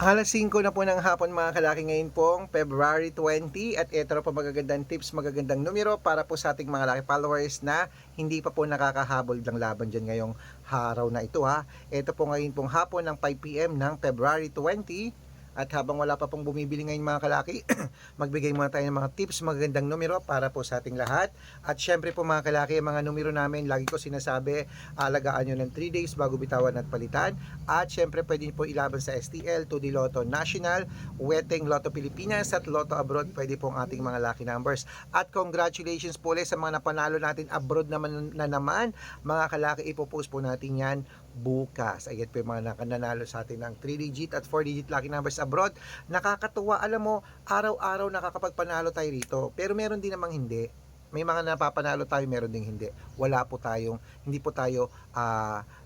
5 na po ng hapon mga kalaki, ngayon pong February 20, at ito na po magagandang tips, magagandang numero para po sa ating mga laki followers na hindi pa po nakakahabol ng laban dyan ngayong araw na ito ha. Ito po ngayon pong hapon ng 5 PM ng February 20, at habang wala pa pong bumibili ngayon mga kalaki, magbigay muna tayo ng mga tips, magagandang numero para po sa ating lahat. At syempre po mga kalaki, mga numero namin, lagi ko sinasabi, alagaan nyo ng 3 days bago bitawan at palitan. At syempre pwede nyo po ilaban sa STL, 2D Lotto National, Weteng Lotto Pilipinas at Lotto Abroad. Pwede po ang ating mga lucky numbers. At congratulations po ulit sa mga napanalo natin abroad naman na naman mga kalaki. Ipopost po natin yan bukas. Ayan po yung mga nanalo sa atin ng 3-digit at 4-digit lucky numbers abroad. Nakakatuwa, alam mo, araw-araw nakakapagpanalo tayo rito. Pero meron din namang hindi. May mga napapanalo tayo, meron ding hindi. Wala po tayong, hindi po tayo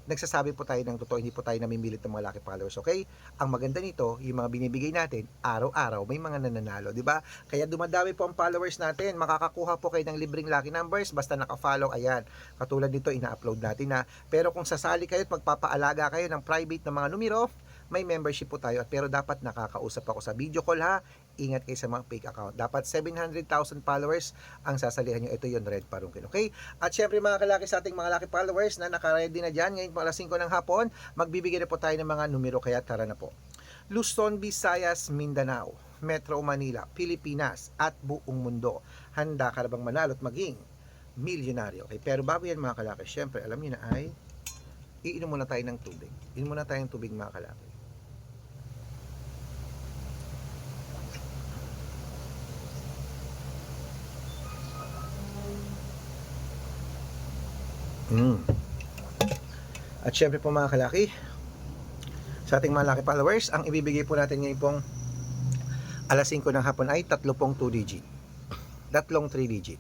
nagsasabi po tayo ng totoo, hindi po tayo namimilit ng mga lucky followers, okay? Ang maganda nito, yung mga binibigay natin, araw-araw may mga nananalo, di ba? Kaya dumadami po ang followers natin, makakakuha po kayo ng libreng lucky numbers basta naka-follow, ayan. Katulad nito, ina-upload natin na. Pero kung sasali kayo at magpapaalaga kayo ng private na mga numero, may membership po tayo, pero dapat nakakausap ako sa video call ha. Ingat kayo sa mga fake account. Dapat 700,000 followers ang sasalihan nyo. Ito yung Red Parungkin, okay? At syempre mga kalaki, sa ating mga laki followers na naka-ready na dyan, ngayon po alas 5 ng hapon, magbibigay na po tayo ng mga numero, kaya tara na po. Luzon, Visayas, Mindanao, Metro Manila, Pilipinas at buong mundo. Handa ka na bang manalo at maging milyonaryo? Okay, pero bago yan mga kalaki, syempre alam niyo na ay iinom muna tayo ng tubig. Iinom muna tayo ng tubig mga kalaki. At syempre po mga kalaki, sa ating mga lucky followers, ang ibibigay po natin ngayon pong alas 5 ng hapon ay 3 pong 2 digit, 3 3 digit,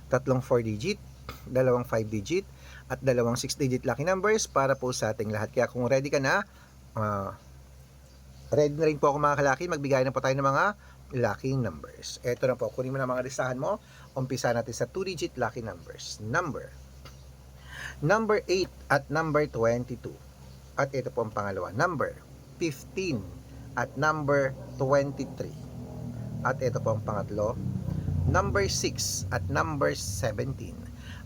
3 4 digit, 2 5 digit at 2 6 digit lucky numbers para po sa ating lahat. Kaya kung ready ka na, ready na rin po ako mga kalaki, magbigay na po tayo ng mga lucky numbers. Eto na po, kunin mo na mga listahan mo. Umpisa natin sa 2 digit lucky numbers. Number 8 at number 22. At ito po ang pangalawa, number 15 at number 23. At ito po ang pangatlo, number 6 at number 17.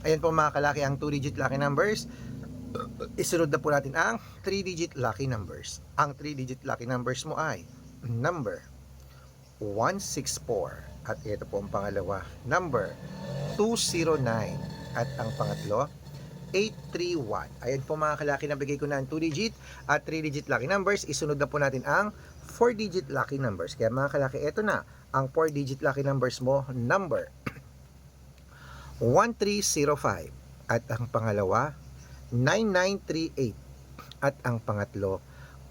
Ayan po mga kalaki ang 2-digit lucky numbers. Isunod na po natin ang 3-digit lucky numbers. Ang 3-digit lucky numbers mo ay number 164. At ito po ang pangalawa, number 209. At ang pangatlo, 831. Ayan po mga kalaki, na bigay ko na ang 2-digit at 3-digit lucky numbers. Isunod na po natin ang 4-digit lucky numbers. Kaya mga kalaki, ito na ang 4-digit lucky numbers mo. Number 1305. At ang pangalawa, 9938. At ang pangatlo,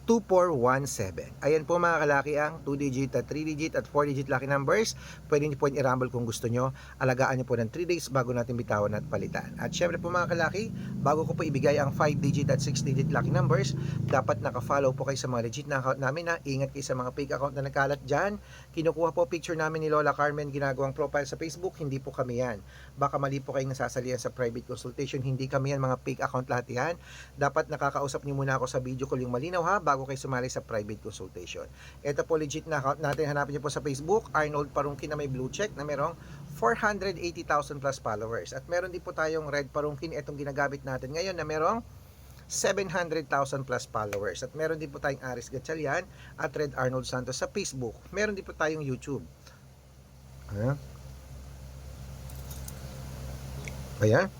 2417. Ayan po mga kalaki ang 2-digit at 3-digit at 4-digit lucky numbers. Pwede niyo po i-rumble kung gusto nyo. Alagaan niyo po ng 3 days bago natin bitawan at palitan. At syempre po mga kalaki, bago ko po ibigay ang 5-digit at 6-digit lucky numbers, dapat naka-follow po kayo sa mga legit na account namin na. Ingat kayo sa mga fake account na nagkalat dyan. Kinukuha po picture namin ni Lola Carmen, ginagawang profile sa Facebook. Hindi po kami yan. Baka mali po kayong nasasalihan sa private consultation. Hindi kami yan, mga fake account lahat yan. Dapat nakakausap niyo muna ako sa video call yung malinaw ha, bago kayo sumali sa private consultation. Ito po legit na account natin. Hanapin niyo po sa Facebook, Arnold Parungkin na may blue check na merong 480,000 plus followers. At meron din po tayong Red Parungkin, itong ginagamit natin ngayon na merong 700,000 plus followers. At meron din po tayong Aris Gatchalian at Red Arnold Santos sa Facebook. Meron din po tayong YouTube. Ayan.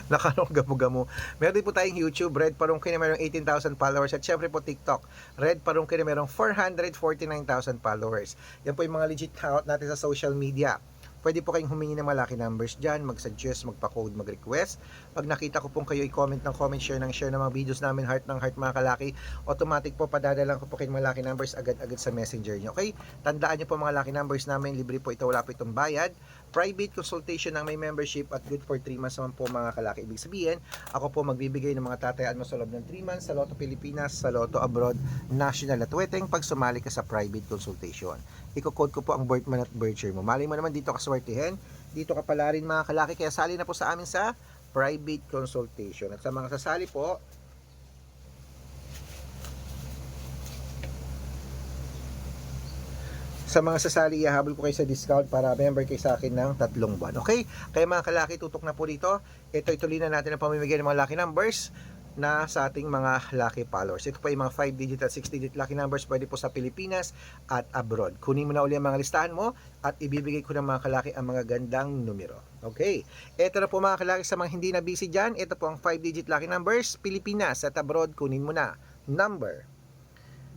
Nakalong gamo-gamo. Meron din po tayong YouTube, Red Parungkin na mayroong 18,000 followers. At syempre po TikTok, Red Parungkin na mayroong 449,000 followers. Yan po yung mga legit account natin sa social media. Pwede po kayong humingi ng mga lucky numbers dyan, mag-suggest, magpa-code, mag-request. Pag nakita ko pong kayo i-comment ng comment, share ng share ng mga videos namin, heart ng heart mga kalaki, automatic po padadalan ko po kayong mga lucky numbers agad-agad sa messenger nyo. Okay? Tandaan nyo po mga lucky numbers namin, libre po ito, wala po itong bayad. Private consultation ng may membership at good for 3 months naman po mga kalaki. Ibig sabihin, ako po magbibigay ng mga tatayaan mo sa loob ng 3 months sa Lotto Pilipinas, sa Lotto Abroad, National at Weteng pag sumali ka sa private consultation. Iko-code ko po ang birth month at birth year mo. Malay mo naman dito kaswertihin, dito ka pala rin mga kalaki, kaya sali na po sa amin sa private consultation. At sa mga sasali po, Sa mga sasali, ihahabol ko kayo sa discount para member kayo sa akin ng 3 buwan. Okay? Kaya mga kalaki, tutok na po dito. Ito, ituloy na natin ang pamimigay ng mga lucky numbers na sa ating mga lucky followers. Ito pa yung mga 5-digit at 6-digit lucky numbers, pwede po sa Pilipinas at abroad. Kunin mo na uli ang mga listahan mo at ibibigay ko ng mga kalaki ang mga gandang numero. Okay? Ito na po mga kalaki, sa mga hindi na busy dyan, ito po ang 5-digit lucky numbers, Pilipinas at abroad, kunin mo na. Number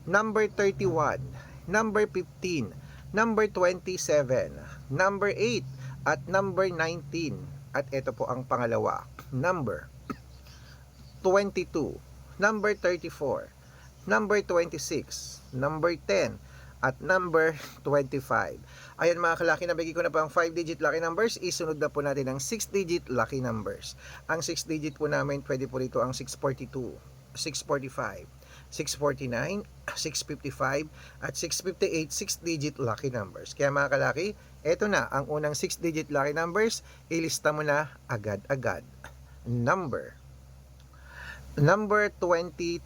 31, number 15, number 27, number 8, at number 19. At ito po ang pangalawa, number 22, number 34, number 26, number 10, at number 25. Ayan mga kalaki, nabigay ko na po ang 5-digit lucky numbers. Isunod na po natin ang 6-digit lucky numbers. Ang 6-digit po namin, pwede po rito ang 642, 645, 649, 655, at 658, 6-digit lucky numbers. Kaya mga kalaki, eto na ang unang 6-digit lucky numbers. Ilista mo na agad-agad. Number 23,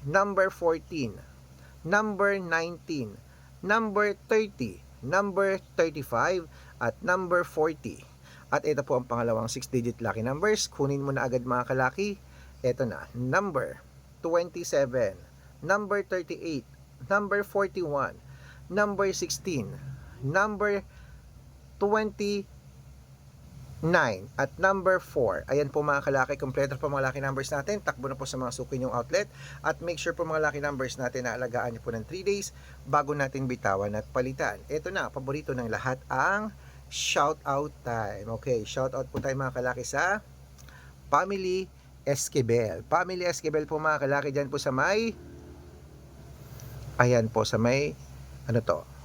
number 14, number 19, number 30, number 35, at number 40. At ito po ang pangalawang 6-digit lucky numbers. Kunin mo na agad mga kalaki. Ito na, number 27, number 38, number 41, number 16, number 29, at number 4. Ayan po mga kalaki, kompleto po mga lucky numbers natin. Takbo na po sa mga suki nyong outlet. At make sure po mga lucky numbers natin na alagaan nyo po ng 3 days bago natin bitawan at palitan. Ito na, paborito ng lahat, ang shout out time. Okay, shout out po tayo mga kalaki sa Family Esquivel. Family Esquivel po mga kalaki, dyan po sa may, ayan po sa may,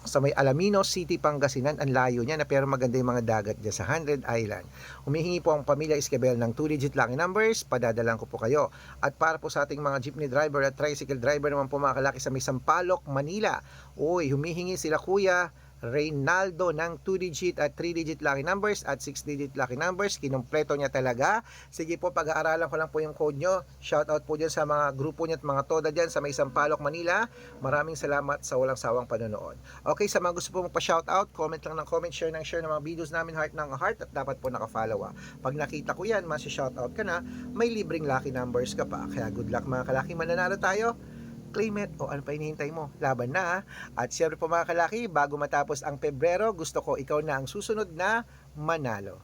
sa may Alamino City, Pangasinan. Ang layo niya na pero maganda yung mga dagat dyan sa 100 Island. Humihingi po ang Pamilya Esquivel ng 2-digit lucky numbers, padadalan ko po kayo. At para po sa ating mga jeepney driver at tricycle driver naman po mga kalaki sa may Sampaloc, Manila, uy, humihingi sila Kuya Reynaldo ng 2-digit at 3-digit lucky numbers at 6-digit lucky numbers. Kinumpleto niya talaga. Sige po, pag-aaralan ko lang po yung code nyo. Shout out po dyan sa mga grupo niya at mga toda dyan sa may Sampaloc, Manila. Maraming salamat sa walang sawang panonood. Okay, sa mga gusto po magpa-shout out, comment lang ng comment, share ng share ng mga videos namin, heart ng heart, at dapat po nakafollow. Pag nakita ko yan, masi-shout out ka na, may libreng lucky numbers ka pa. Kaya good luck mga kalaki, mananalo tayo. Claim it, o ano pa hinihintay mo? Laban na. At syempre po mga kalaki, bago matapos ang Pebrero, gusto ko ikaw na ang susunod na manalo.